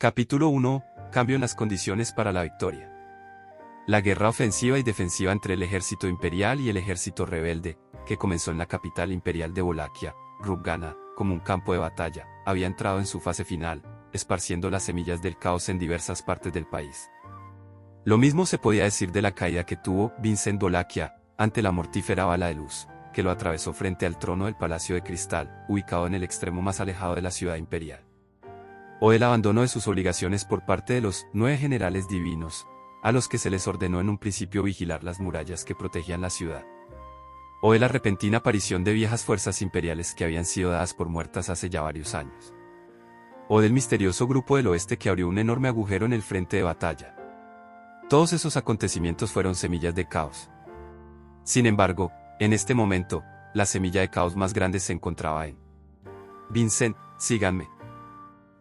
Capítulo 1. Cambio en las condiciones para la victoria. La guerra ofensiva y defensiva entre el ejército imperial y el ejército rebelde, que comenzó en la capital imperial de Wallachia, Rugana, como un campo de batalla, había entrado en su fase final, esparciendo las semillas del caos en diversas partes del país. Lo mismo se podía decir de la caída que tuvo Vincent Wallachia ante la mortífera bala de luz, que lo atravesó frente al trono del Palacio de Cristal, ubicado en el extremo más alejado de la ciudad imperial. O del abandono de sus obligaciones por parte de los 9 generales divinos, a los que se les ordenó en un principio vigilar las murallas que protegían la ciudad. O de la repentina aparición de viejas fuerzas imperiales que habían sido dadas por muertas hace ya varios años. O del misterioso grupo del oeste que abrió un enorme agujero en el frente de batalla. Todos esos acontecimientos fueron semillas de caos. Sin embargo, en este momento, la semilla de caos más grande se encontraba en Vincent, síganme.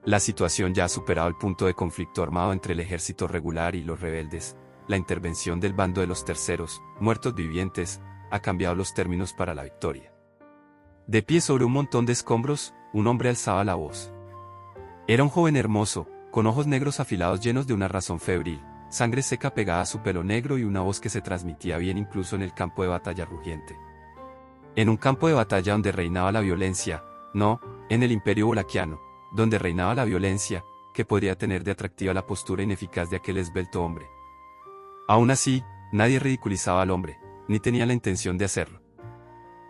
La situación ya ha superado el punto de conflicto armado entre el ejército regular y los rebeldes. La intervención del bando de los terceros, muertos vivientes, ha cambiado los términos para la victoria. De pie sobre un montón de escombros, un hombre alzaba la voz. Era un joven hermoso, con ojos negros afilados llenos de una razón febril, sangre seca pegada a su pelo negro y una voz que se transmitía bien incluso en el campo de batalla rugiente. En un campo de batalla donde reinaba la violencia, no, en el Imperio Wallachiano, donde reinaba la violencia, que podría tener de atractiva la postura ineficaz de aquel esbelto hombre. Aún así, nadie ridiculizaba al hombre, ni tenía la intención de hacerlo.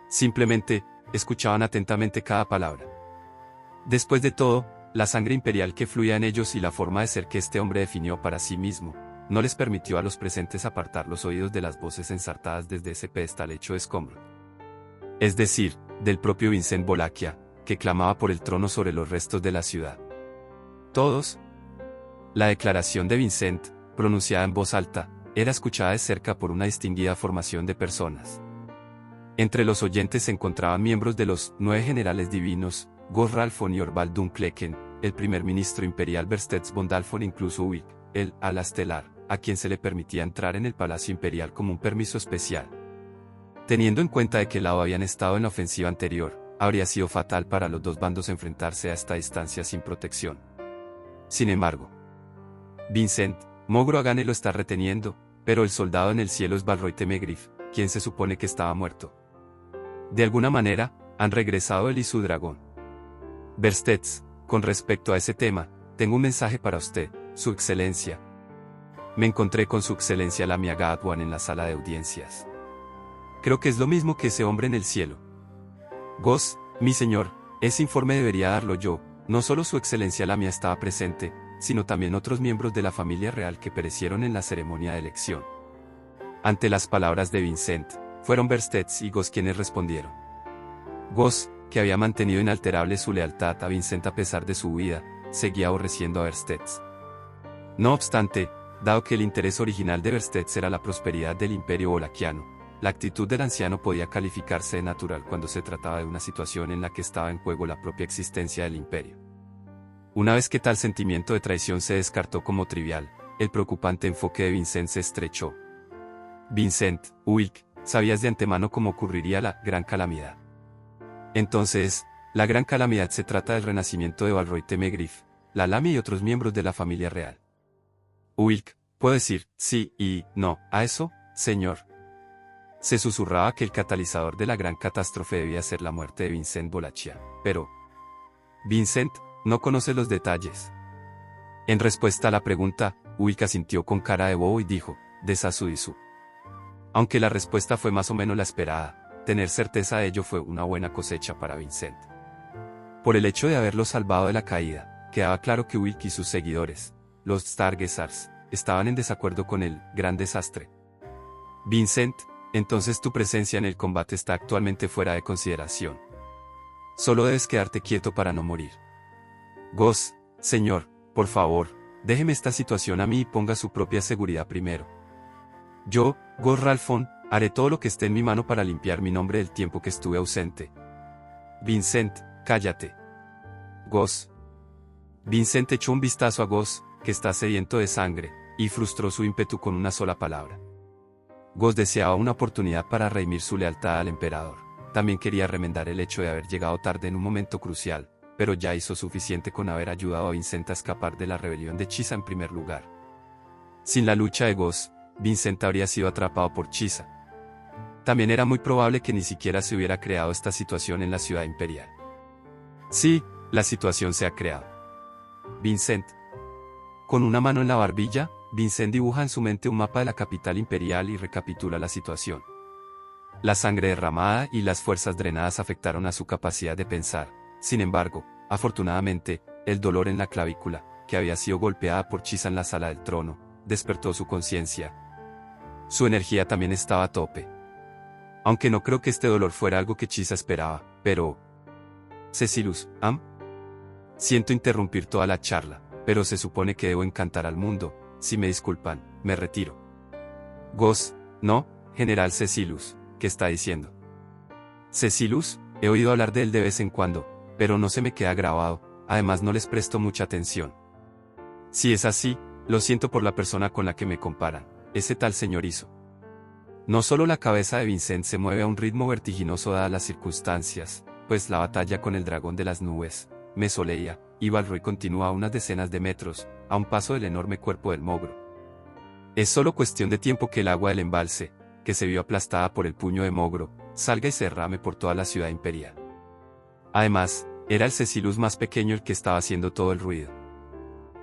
Simplemente, escuchaban atentamente cada palabra. Después de todo, la sangre imperial que fluía en ellos y la forma de ser que este hombre definió para sí mismo, no les permitió a los presentes apartar los oídos de las voces ensartadas desde ese pedestal hecho de escombro. Es decir, del propio Vincent Wallachia, que clamaba por el trono sobre los restos de la ciudad. Todos. La declaración de Vincent, pronunciada en voz alta, era escuchada de cerca por una distinguida formación de personas. Entre los oyentes se encontraban miembros de los 9 generales divinos, Gos Ralfon y Orval Dunkleken, el primer ministro imperial Verstets von Dalfon, incluso Ulk, el ala estelar, a quien se le permitía entrar en el palacio imperial como un permiso especial. Teniendo en cuenta de qué lado habían estado en la ofensiva anterior, habría sido fatal para los dos bandos enfrentarse a esta distancia sin protección. Sin embargo, Vincent, Mogro Agane lo está reteniendo, pero el soldado en el cielo es Balroy Temegrif, quien se supone que estaba muerto. De alguna manera, han regresado él y su dragón. Verstets, con respecto a ese tema, tengo un mensaje para usted, Su Excelencia. Me encontré con Su Excelencia Lamia Gadwan en la sala de audiencias. Creo que es lo mismo que ese hombre en el cielo. Gos, mi señor, ese informe debería darlo yo, no solo Su Excelencia Lamia estaba presente, sino también otros miembros de la familia real que perecieron en la ceremonia de elección. Ante las palabras de Vincent, fueron Verstets y Gos quienes respondieron. Gos, que había mantenido inalterable su lealtad a Vincent a pesar de su huida, seguía aborreciendo a Verstets. No obstante, dado que el interés original de Verstets era la prosperidad del Imperio Wallachiano, la actitud del anciano podía calificarse de natural cuando se trataba de una situación en la que estaba en juego la propia existencia del imperio. Una vez que tal sentimiento de traición se descartó como trivial, el preocupante enfoque de Vincent se estrechó. Vincent, Ulk, sabías de antemano cómo ocurriría la gran calamidad. Entonces, la gran calamidad se trata del renacimiento de Balroy Temegrif, la Lamia y otros miembros de la familia real. Ulk, puedo decir sí y no a eso, señor. Se susurraba que el catalizador de la gran catástrofe debía ser la muerte de Vincent Wallachia, pero Vincent no conoce los detalles. En respuesta a la pregunta, Ulk asintió con cara de bobo y dijo, Desasudisu. Aunque la respuesta fue más o menos la esperada, tener certeza de ello fue una buena cosecha para Vincent. Por el hecho de haberlo salvado de la caída, quedaba claro que Ulk y sus seguidores, los Stargezars, estaban en desacuerdo con el gran desastre. Vincent, entonces tu presencia en el combate está actualmente fuera de consideración. Solo debes quedarte quieto para no morir. Gos, señor, por favor, déjeme esta situación a mí y ponga su propia seguridad primero. Yo, Gos Ralfon, haré todo lo que esté en mi mano para limpiar mi nombre del tiempo que estuve ausente. Vincent, cállate. Gos. Vincent echó un vistazo a Gos, que está sediento de sangre, y frustró su ímpetu con una sola palabra. Gos deseaba una oportunidad para redimir su lealtad al emperador. También quería remendar el hecho de haber llegado tarde en un momento crucial, pero ya hizo suficiente con haber ayudado a Vincent a escapar de la rebelión de Chisa en primer lugar. Sin la lucha de Goss, Vincent habría sido atrapado por Chisa. También era muy probable que ni siquiera se hubiera creado esta situación en la ciudad imperial. Sí, la situación se ha creado. Vincent. Con una mano en la barbilla, Vincent dibuja en su mente un mapa de la capital imperial y recapitula la situación. La sangre derramada y las fuerzas drenadas afectaron a su capacidad de pensar. Sin embargo, afortunadamente, el dolor en la clavícula, que había sido golpeada por Chisa en la sala del trono, despertó su conciencia. Su energía también estaba a tope. Aunque no creo que este dolor fuera algo que Chisa esperaba, pero... Cecilus, siento interrumpir toda la charla, pero se supone que debo encantar al mundo. Si me disculpan, me retiro. Goss, no, General Cecilus, ¿qué está diciendo? Cecilus, he oído hablar de él de vez en cuando, pero no se me queda grabado, además no les presto mucha atención. Si es así, lo siento por la persona con la que me comparan, ese tal señor Iso. No solo la cabeza de Vincent se mueve a un ritmo vertiginoso dadas las circunstancias, pues la batalla con el dragón de las nubes, Mesoleia, y Balroy continúa a unas decenas de metros, a un paso del enorme cuerpo del mogro. Es solo cuestión de tiempo que el agua del embalse, que se vio aplastada por el puño de mogro, salga y se derrame por toda la ciudad imperial. Además, era el Cecilus más pequeño el que estaba haciendo todo el ruido.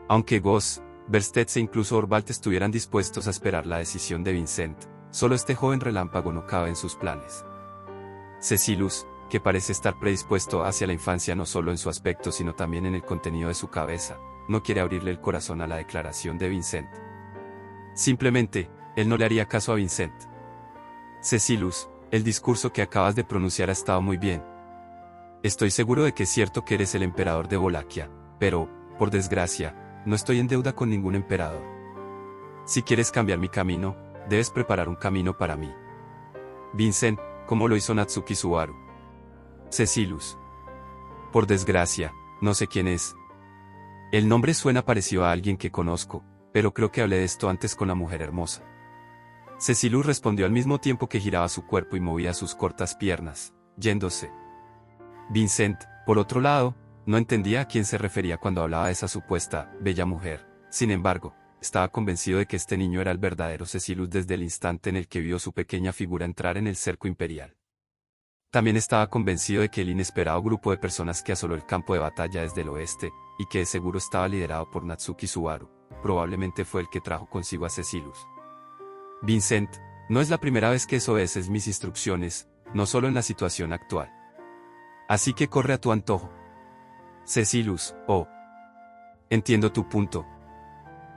Aunque Goss, Verstedt e incluso Orvalt estuvieran dispuestos a esperar la decisión de Vincent, solo este joven relámpago no cabe en sus planes. Cecilus, que parece estar predispuesto hacia la infancia no solo en su aspecto sino también en el contenido de su cabeza, no quiere abrirle el corazón a la declaración de Vincent. Simplemente, él no le haría caso a Vincent. Cecilus, el discurso que acabas de pronunciar ha estado muy bien. Estoy seguro de que es cierto que eres el emperador de Wallachia, pero, por desgracia, no estoy en deuda con ningún emperador. Si quieres cambiar mi camino, debes preparar un camino para mí. Vincent, como lo hizo Natsuki Subaru. Cecilus. Por desgracia, no sé quién es. El nombre suena parecido a alguien que conozco, pero creo que hablé de esto antes con la mujer hermosa. Cecilus respondió al mismo tiempo que giraba su cuerpo y movía sus cortas piernas, yéndose. Vincent, por otro lado, no entendía a quién se refería cuando hablaba de esa supuesta, bella mujer. Sin embargo, estaba convencido de que este niño era el verdadero Cecilus desde el instante en el que vio su pequeña figura entrar en el cerco imperial. También estaba convencido de que el inesperado grupo de personas que asoló el campo de batalla desde el oeste, y que de seguro estaba liderado por Natsuki Subaru, probablemente fue el que trajo consigo a Cecilus. Vincent, no es la primera vez que desobedeces mis instrucciones, no solo en la situación actual. Así que corre a tu antojo. Cecilus, entiendo tu punto.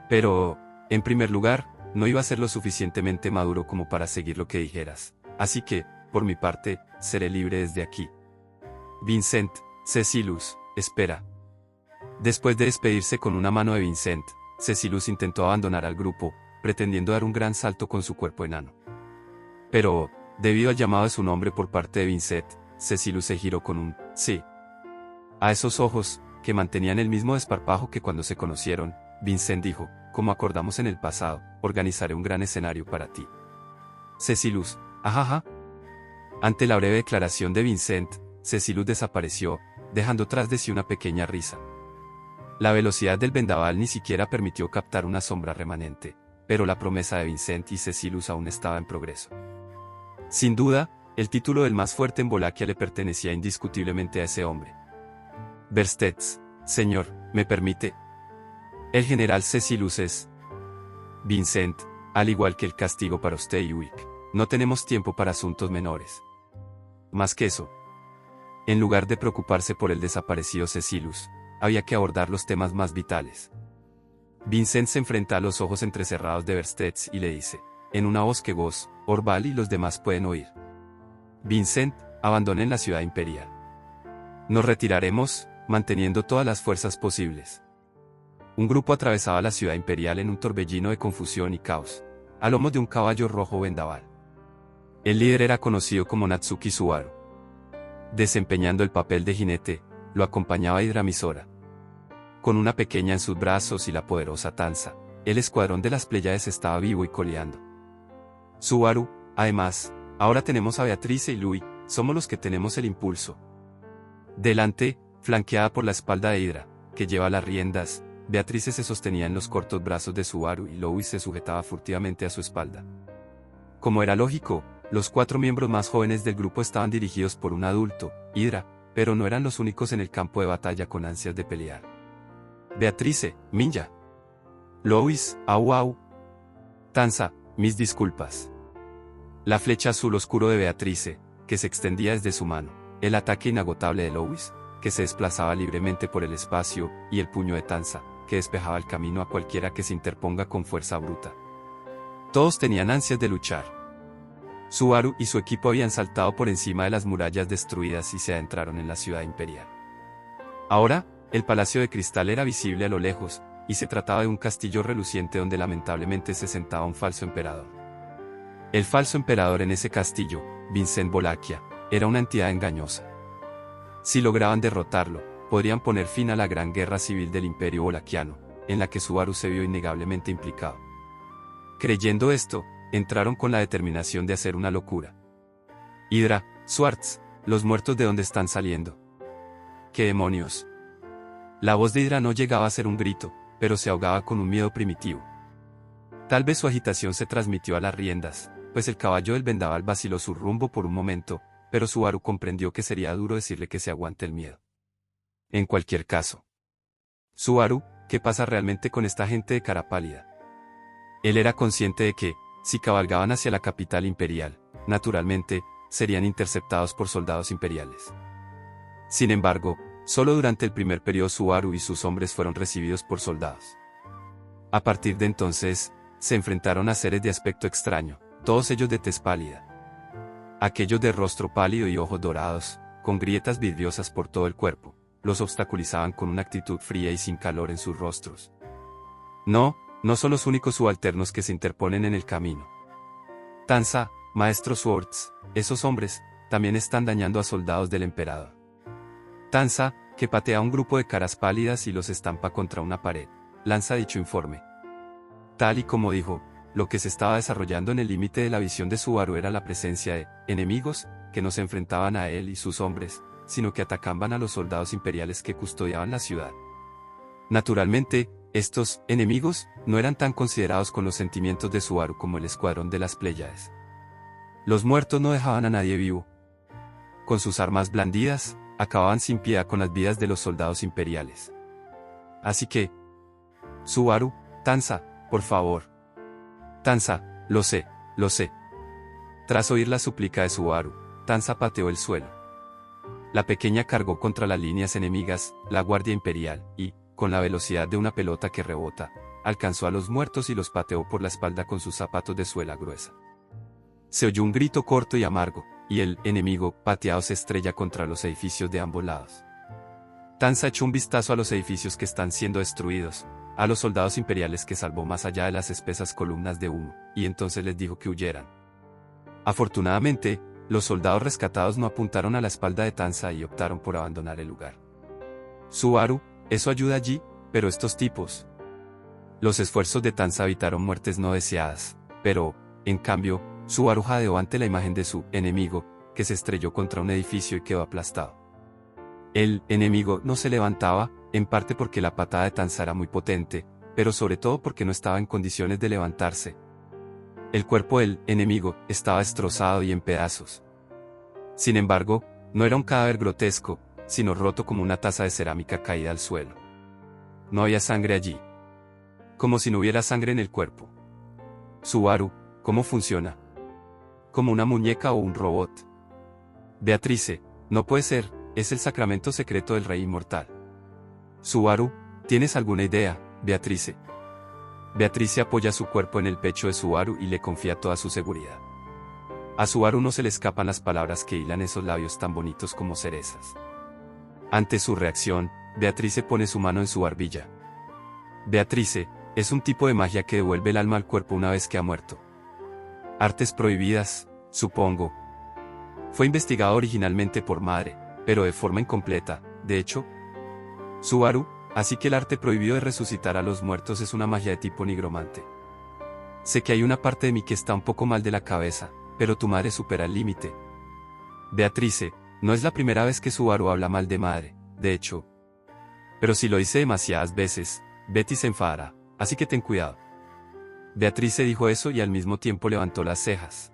Pero, en primer lugar, no iba a ser lo suficientemente maduro como para seguir lo que dijeras, así que, por mi parte, seré libre desde aquí. Vincent, Cecilus, espera. Después de despedirse con una mano de Vincent, Cecilus intentó abandonar al grupo, pretendiendo dar un gran salto con su cuerpo enano. Pero, debido al llamado de su nombre por parte de Vincent, Cecilus se giró con un sí. A esos ojos, que mantenían el mismo desparpajo que cuando se conocieron, Vincent dijo, como acordamos en el pasado, organizaré un gran escenario para ti. Cecilus, ajaja. Ante la breve declaración de Vincent, Cecilus desapareció, dejando tras de sí una pequeña risa. La velocidad del vendaval ni siquiera permitió captar una sombra remanente, pero la promesa de Vincent y Cecilus aún estaba en progreso. Sin duda, el título del más fuerte en Wallachia le pertenecía indiscutiblemente a ese hombre. Verstedt, señor, ¿me permite? El general Cecilus es... Vincent, al igual que el castigo para usted y Wick, no tenemos tiempo para asuntos menores. Más que eso, en lugar de preocuparse por el desaparecido Cecilus, había que abordar los temas más vitales. Vincent se enfrenta a los ojos entrecerrados de Verstedt y le dice, en una voz que Goss, Orval y los demás pueden oír. Vincent, abandonen la ciudad imperial. Nos retiraremos, manteniendo todas las fuerzas posibles. Un grupo atravesaba la ciudad imperial en un torbellino de confusión y caos, a lomos de un caballo rojo vendaval. El líder era conocido como Natsuki Subaru. Desempeñando el papel de jinete, lo acompañaba Hydramisora. Con una pequeña en sus brazos y la poderosa Tanza, el escuadrón de las Pléyades estaba vivo y coleando. Subaru, además, ahora tenemos a Beatrice y Louis, somos los que tenemos el impulso. Delante, Flanqueada por la espalda de Hydra, que lleva las riendas, Beatrice se sostenía en los cortos brazos de Subaru y Louis se sujetaba furtivamente a su espalda. Como era lógico, los 4 miembros más jóvenes del grupo estaban dirigidos por un adulto, Hydra, pero no eran los únicos en el campo de batalla con ansias de pelear. Beatrice, Minya. Louis, au au. Tanza, mis disculpas. La flecha azul oscuro de Beatrice, que se extendía desde su mano, el ataque inagotable de Louis, que se desplazaba libremente por el espacio, y el puño de Tanza, que despejaba el camino a cualquiera que se interponga con fuerza bruta. Todos tenían ansias de luchar. Subaru y su equipo habían saltado por encima de las murallas destruidas y se adentraron en la ciudad imperial. Ahora, el palacio de cristal era visible a lo lejos, y se trataba de un castillo reluciente donde lamentablemente se sentaba un falso emperador. El falso emperador en ese castillo, Vincent Volachia, era una entidad engañosa. Si lograban derrotarlo, podrían poner fin a la gran guerra civil del Imperio Wolachiano, en la que Subaru se vio innegablemente implicado. Creyendo esto, entraron con la determinación de hacer una locura. Hydra, Swartz, los muertos de dónde están saliendo. ¡Qué demonios! La voz de Hydra no llegaba a ser un grito, pero se ahogaba con un miedo primitivo. Tal vez su agitación se transmitió a las riendas, pues el caballo del vendaval vaciló su rumbo por un momento, pero Subaru comprendió que sería duro decirle que se aguante el miedo. En cualquier caso. Subaru, ¿qué pasa realmente con esta gente de cara pálida? Él era consciente de que, si cabalgaban hacia la capital imperial, naturalmente, serían interceptados por soldados imperiales. Sin embargo, solo durante el primer periodo Subaru y sus hombres fueron recibidos por soldados. A partir de entonces, se enfrentaron a seres de aspecto extraño, todos ellos de tez pálida. Aquellos de rostro pálido y ojos dorados, con grietas vidriosas por todo el cuerpo, los obstaculizaban con una actitud fría y sin calor en sus rostros. No son los únicos subalternos que se interponen en el camino. Tanza, maestro Swartz, esos hombres, también están dañando a soldados del emperador. Tanza, que patea a un grupo de caras pálidas y los estampa contra una pared, lanza dicho informe. Tal y como dijo, lo que se estaba desarrollando en el límite de la visión de Subaru era la presencia de enemigos, que no se enfrentaban a él y sus hombres, sino que atacaban a los soldados imperiales que custodiaban la ciudad. Naturalmente, estos enemigos no eran tan considerados con los sentimientos de Subaru como el escuadrón de las Pléyades. Los muertos no dejaban a nadie vivo. Con sus armas blandidas, acababan sin piedad con las vidas de los soldados imperiales. Así que... Subaru, Tanza, por favor. Tanza, lo sé. Tras oír la súplica de Subaru, Tanza pateó el suelo. La pequeña cargó contra las líneas enemigas, la guardia imperial, y, con la velocidad de una pelota que rebota, alcanzó a los muertos y los pateó por la espalda con sus zapatos de suela gruesa. Se oyó un grito corto y amargo, y el enemigo, pateado, se estrella contra los edificios de ambos lados. Tanza echó un vistazo a los edificios que están siendo destruidos, a los soldados imperiales que salvó más allá de las espesas columnas de humo, y entonces les dijo que huyeran. Afortunadamente, los soldados rescatados no apuntaron a la espalda de Tanza y optaron por abandonar el lugar. Subaru, eso ayuda allí, pero estos tipos... Los esfuerzos de Tanza evitaron muertes no deseadas, pero, en cambio, Subaru jadeó ante la imagen de su enemigo, que se estrelló contra un edificio y quedó aplastado. El enemigo no se levantaba, en parte porque la patada de Tanza era muy potente, pero sobre todo porque no estaba en condiciones de levantarse. El cuerpo del enemigo estaba destrozado y en pedazos. Sin embargo, no era un cadáver grotesco, sino roto como una taza de cerámica caída al suelo. No había sangre allí. Como si no hubiera sangre en el cuerpo. Subaru, ¿cómo funciona? ¿Como una muñeca o un robot? Beatrice, no puede ser, es el sacramento secreto del rey inmortal. Subaru, ¿tienes alguna idea, Beatrice? Beatrice apoya su cuerpo en el pecho de Subaru y le confía toda su seguridad. A Subaru no se le escapan las palabras que hilan esos labios tan bonitos como cerezas. Ante su reacción, Beatrice pone su mano en su barbilla. Beatrice, es un tipo de magia que devuelve el alma al cuerpo una vez que ha muerto. Artes prohibidas, supongo. Fue investigado originalmente por Madre, pero de forma incompleta, de hecho. Subaru, así que el arte prohibido de resucitar a los muertos es una magia de tipo nigromante. Sé que hay una parte de mí que está un poco mal de la cabeza, pero tu madre supera el límite. Beatrice, no es la primera vez que Subaru habla mal de Madre, de hecho. Pero si lo hice demasiadas veces, Betty se enfadará, así que ten cuidado. Beatrice dijo eso y al mismo tiempo levantó las cejas.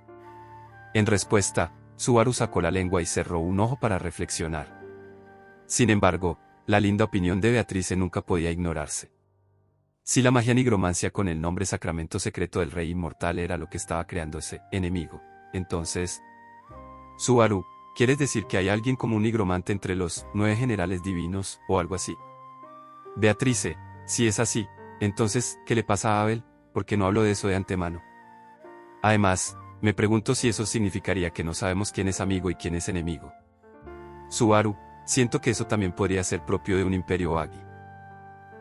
En respuesta, Subaru sacó la lengua y cerró un ojo para reflexionar. Sin embargo, la linda opinión de Beatrice nunca podía ignorarse. Si la magia nigromancia con el nombre Sacramento Secreto del Rey Inmortal era lo que estaba creando ese enemigo, entonces... Subaru, ¿quieres decir que hay alguien como un nigromante entre los 9 generales divinos, o algo así? Beatrice, si es así, entonces, ¿qué le pasa a Abel? Porque no hablo de eso de antemano. Además, me pregunto si eso significaría que no sabemos quién es amigo y quién es enemigo. Subaru, siento que eso también podría ser propio de un imperio Agi.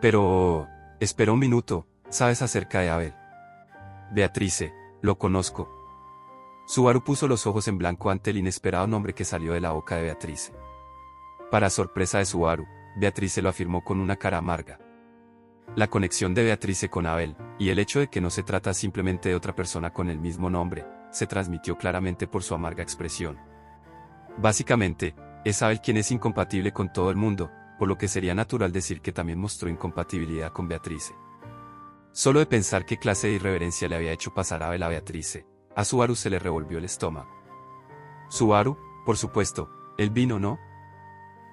Pero... espera un minuto, ¿sabes acerca de Abel? Beatrice, lo conozco. Subaru puso los ojos en blanco ante el inesperado nombre que salió de la boca de Beatrice. Para sorpresa de Subaru, Beatrice lo afirmó con una cara amarga. La conexión de Beatrice con Abel, y el hecho de que no se trata simplemente de otra persona con el mismo nombre, se transmitió claramente por su amarga expresión. Básicamente, es Abel quien es incompatible con todo el mundo, por lo que sería natural decir que también mostró incompatibilidad con Beatrice. Solo de pensar qué clase de irreverencia le había hecho pasar Abel a Beatrice, a Subaru se le revolvió el estómago. Subaru, por supuesto, él vino, ¿no?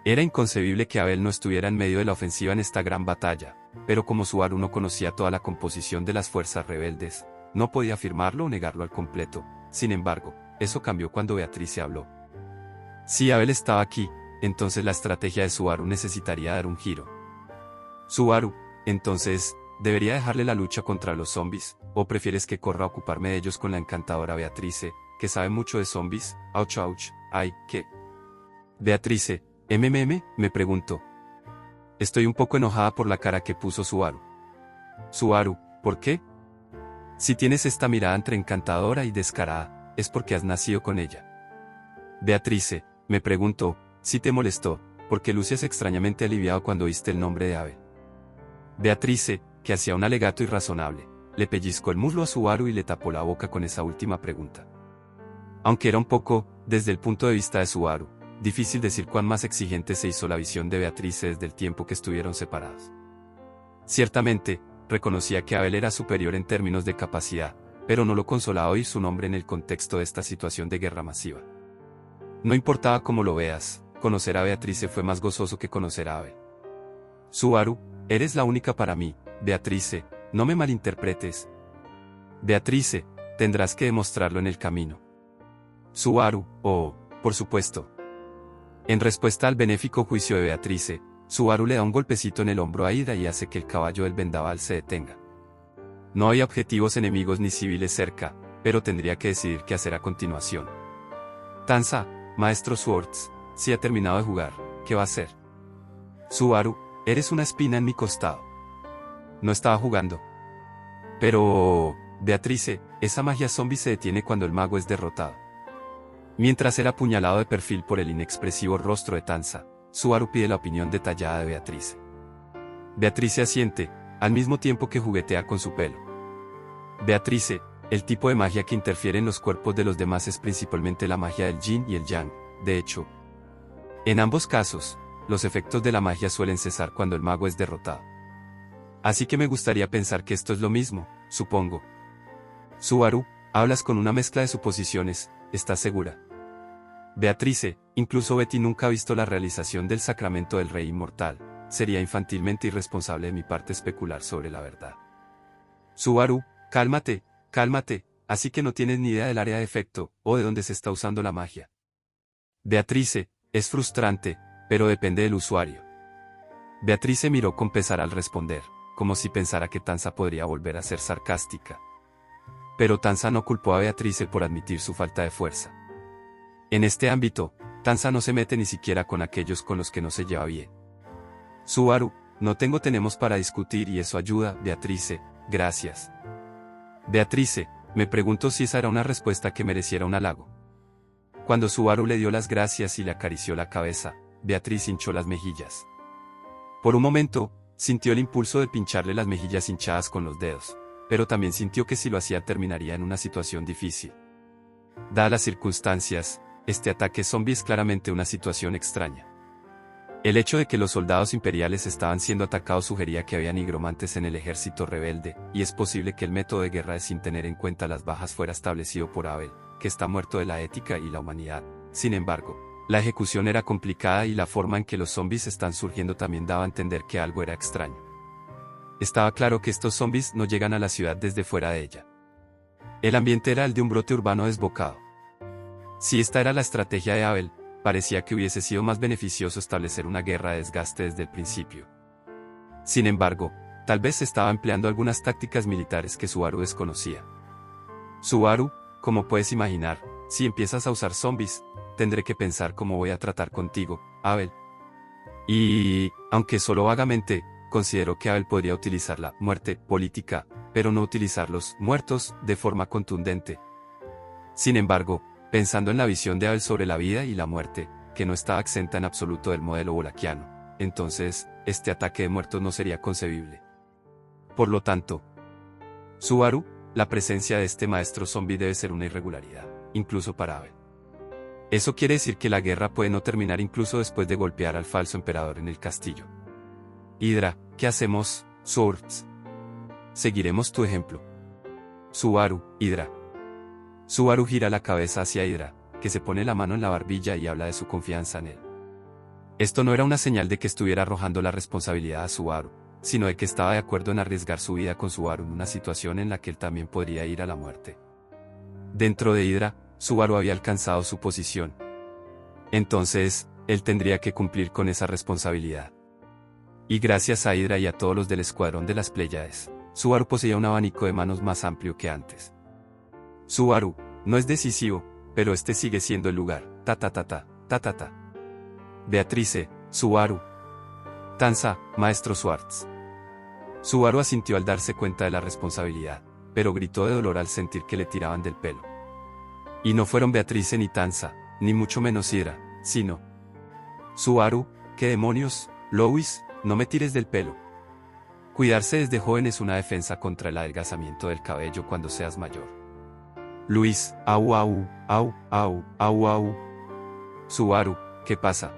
Era inconcebible que Abel no estuviera en medio de la ofensiva en esta gran batalla, pero como Subaru no conocía toda la composición de las fuerzas rebeldes, no podía afirmarlo o negarlo al completo. Sin embargo, eso cambió cuando Beatrice habló. Si Abel estaba aquí, entonces la estrategia de Subaru necesitaría dar un giro. Subaru, entonces, ¿debería dejarle la lucha contra los zombies, o prefieres que corra a ocuparme de ellos con la encantadora Beatrice, que sabe mucho de zombies? Ouch, ouch, ay, ¿qué? Beatrice, me preguntó. Estoy un poco enojada por la cara que puso Subaru. Subaru, ¿por qué? Si tienes esta mirada entre encantadora y descarada, es porque has nacido con ella. Beatrice, me preguntó, si te molestó, porque luces extrañamente aliviado cuando oíste el nombre de Abel. Beatrice, que hacía un alegato irrazonable, le pellizcó el muslo a Subaru y le tapó la boca con esa última pregunta. Aunque era un poco, desde el punto de vista de Subaru, difícil decir cuán más exigente se hizo la visión de Beatrice desde el tiempo que estuvieron separados. Ciertamente, reconocía que Abel era superior en términos de capacidad, pero no lo consolaba oír su nombre en el contexto de esta situación de guerra masiva. No importaba cómo lo veas, conocer a Beatrice fue más gozoso que conocer a Abel. Subaru, eres la única para mí, Beatrice, no me malinterpretes. Beatrice, tendrás que demostrarlo en el camino. Subaru, oh, por supuesto. En respuesta al benéfico juicio de Beatrice, Subaru le da un golpecito en el hombro a Ida y hace que el caballo del vendaval se detenga. No había objetivos enemigos ni civiles cerca, pero tendría que decidir qué hacer a continuación. Tanza, maestro Swords, si ha terminado de jugar, ¿qué va a hacer? Subaru, eres una espina en mi costado. No estaba jugando. Pero... Beatrice, esa magia zombie se detiene cuando el mago es derrotado. Mientras era apuñalado de perfil por el inexpresivo rostro de Tanza, Subaru pide la opinión detallada de Beatrice. Beatrice asiente, al mismo tiempo que juguetea con su pelo. Beatrice, el tipo de magia que interfiere en los cuerpos de los demás es principalmente la magia del yin y el yang, de hecho. En ambos casos, los efectos de la magia suelen cesar cuando el mago es derrotado. Así que me gustaría pensar que esto es lo mismo, supongo. Subaru, hablas con una mezcla de suposiciones, ¿estás segura? Beatrice, incluso Betty nunca ha visto la realización del sacramento del Rey Inmortal, sería infantilmente irresponsable de mi parte especular sobre la verdad. Subaru, cálmate, cálmate, así que no tienes ni idea del área de efecto, o de dónde se está usando la magia. Beatrice, es frustrante, pero depende del usuario. Beatrice miró con pesar al responder, como si pensara que Tanza podría volver a ser sarcástica. Pero Tanza no culpó a Beatrice por admitir su falta de fuerza. En este ámbito, Tanza no se mete ni siquiera con aquellos con los que no se lleva bien. Subaru, no tenemos para discutir y eso ayuda, Beatrice, gracias. Beatrice, me pregunto si esa era una respuesta que mereciera un halago. Cuando Subaru le dio las gracias y le acarició la cabeza, Beatrice hinchó las mejillas. Por un momento, sintió el impulso de pincharle las mejillas hinchadas con los dedos, pero también sintió que si lo hacía terminaría en una situación difícil. Dadas las circunstancias, este ataque zombie es claramente una situación extraña. El hecho de que los soldados imperiales estaban siendo atacados sugería que había nigromantes en el ejército rebelde, y es posible que el método de guerra sin tener en cuenta las bajas fuera establecido por Abel, que está muerto de la ética y la humanidad. Sin embargo, la ejecución era complicada y la forma en que los zombies están surgiendo también daba a entender que algo era extraño. Estaba claro que estos zombies no llegan a la ciudad desde fuera de ella. El ambiente era el de un brote urbano desbocado. Si esta era la estrategia de Abel, parecía que hubiese sido más beneficioso establecer una guerra de desgaste desde el principio. Sin embargo, tal vez estaba empleando algunas tácticas militares que Subaru desconocía. Subaru, como puedes imaginar, si empiezas a usar zombies, tendré que pensar cómo voy a tratar contigo, Abel. Y, aunque solo vagamente, considero que Abel podría utilizar la muerte política, pero no utilizar los muertos de forma contundente. Sin embargo, pensando en la visión de Abel sobre la vida y la muerte, que no estaba exenta en absoluto del modelo wolakiano, entonces, este ataque de muertos no sería concebible. Por lo tanto, Subaru, la presencia de este maestro zombie debe ser una irregularidad, incluso para Abel. Eso quiere decir que la guerra puede no terminar incluso después de golpear al falso emperador en el castillo. Hydra, ¿qué hacemos, Swords? Seguiremos tu ejemplo. Subaru, Hydra. Subaru gira la cabeza hacia Hydra, que se pone la mano en la barbilla y habla de su confianza en él. Esto no era una señal de que estuviera arrojando la responsabilidad a Subaru, sino de que estaba de acuerdo en arriesgar su vida con Subaru en una situación en la que él también podría ir a la muerte. Dentro de Hydra, Subaru había alcanzado su posición. Entonces, él tendría que cumplir con esa responsabilidad. Y gracias a Hydra y a todos los del escuadrón de las Pléyades, Subaru poseía un abanico de manos más amplio que antes. Subaru, no es decisivo, pero este sigue siendo el lugar. Ta. Beatrice, Subaru. Tanza, Maestro Swartz. Subaru asintió al darse cuenta de la responsabilidad, pero gritó de dolor al sentir que le tiraban del pelo. Y no fueron Beatrice ni Tanza, ni mucho menos Hydra, sino... Subaru, ¿qué demonios? Louis, no me tires del pelo. Cuidarse desde joven es una defensa contra el adelgazamiento del cabello cuando seas mayor. Luis, au. Subaru, ¿qué pasa?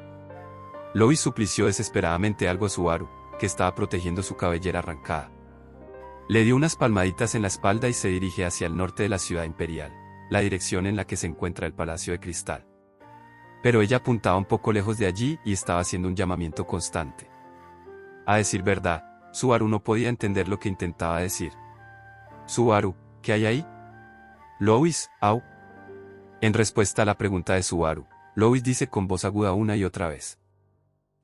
Louis suplició desesperadamente algo a Subaru, que estaba protegiendo su cabellera arrancada. Le dio unas palmaditas en la espalda y se dirige hacia el norte de la ciudad imperial, la dirección en la que se encuentra el Palacio de Cristal. Pero ella apuntaba un poco lejos de allí y estaba haciendo un llamamiento constante. A decir verdad, Subaru no podía entender lo que intentaba decir. Subaru, ¿qué hay ahí? Louis, au. En respuesta a la pregunta de Subaru, Louis dice con voz aguda una y otra vez.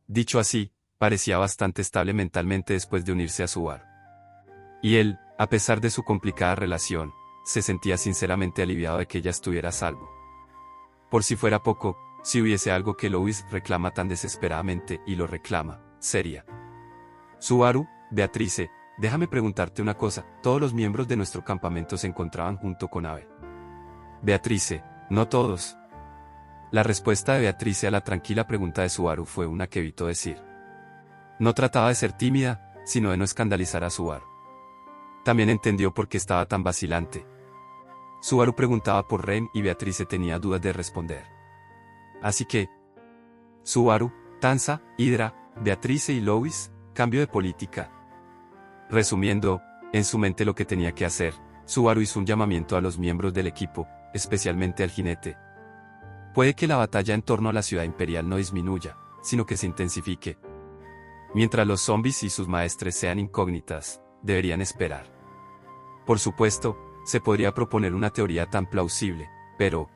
Dicho así, parecía bastante estable mentalmente después de unirse a Subaru. Y él, a pesar de su complicada relación, se sentía sinceramente aliviado de que ella estuviera a salvo. Por si fuera poco, si hubiese algo que Louis reclama tan desesperadamente y lo reclama, sería. Subaru, Beatrice, déjame preguntarte una cosa, todos los miembros de nuestro campamento se encontraban junto con Abel. Beatrice, no todos. La respuesta de Beatrice a la tranquila pregunta de Subaru fue una que evitó decir. No trataba de ser tímida, sino de no escandalizar a Subaru. También entendió por qué estaba tan vacilante. Subaru preguntaba por Ren y Beatrice tenía dudas de responder. Así que... Subaru, Tanza, Hydra, Beatrice y Louis, cambio de política. Resumiendo, en su mente lo que tenía que hacer, Subaru hizo un llamamiento a los miembros del equipo, especialmente al jinete. Puede que la batalla en torno a la ciudad imperial no disminuya, sino que se intensifique. Mientras los zombies y sus maestres sean incógnitas, deberían esperar. Por supuesto, se podría proponer una teoría tan plausible, pero...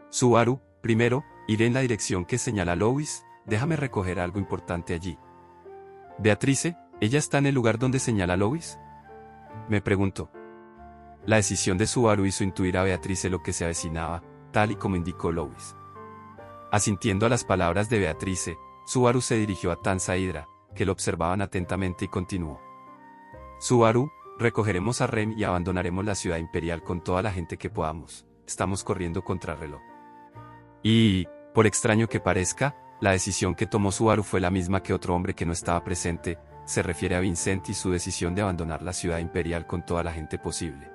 Subaru, primero, iré en la dirección que señala Louis, déjame recoger algo importante allí. Beatrice, ¿ella está en el lugar donde señala Louis? Me preguntó. La decisión de Subaru hizo intuir a Beatrice lo que se avecinaba, tal y como indicó Louis. Asintiendo a las palabras de Beatrice, Subaru se dirigió a Tanza e Hydra, que lo observaban atentamente y continuó. Subaru, recogeremos a Rem y abandonaremos la ciudad imperial con toda la gente que podamos, estamos corriendo contra reloj. Y, por extraño que parezca, la decisión que tomó Subaru fue la misma que otro hombre que no estaba presente, se refiere a Vincent y su decisión de abandonar la ciudad imperial con toda la gente posible.